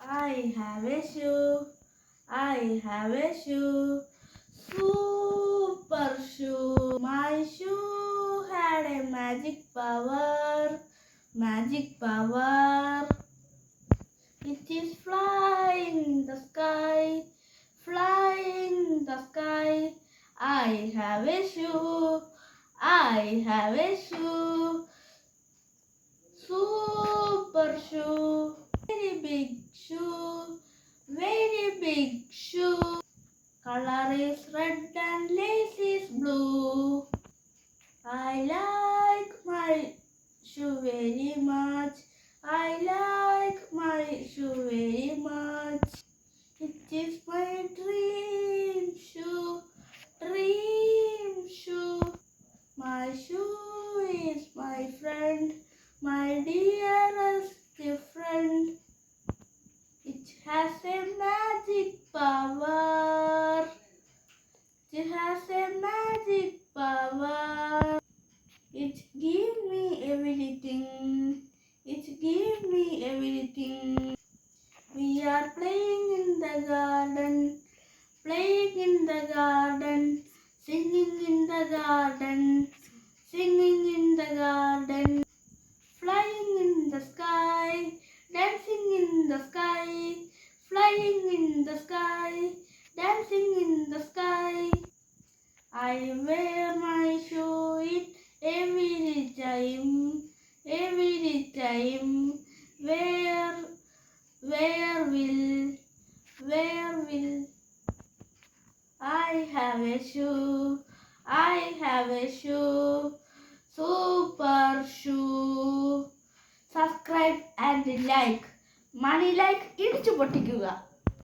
I have a shoe. I have a shoe. Super shoe. My shoe had a magic power. Magic power. It is flying in the sky. Flying in the sky. I have a shoe. I have a shoe. Super shoe. Very big shoe. Very big shoe. Color is red and lace is blue. I like my shoe very much. I like my shoe very much. It is my dream shoe. Dream shoe. My shoe is my friend. My dearest friend. It has a magic power. It has a magic power. It gives me everything. It gives me everything. We are playing in the garden. Playing in the garden. Singing in the garden. Singing in the garden. Flying in the sky. Dancing in the sky. Flying in the sky. Dancing in the sky. I wear my shoe it every time. Every time. Where will I have a shoe? I have a shoe. Super shoe. Subscribe and like. Money like ഇടിച്ചു പൊട്ടിക്കുക.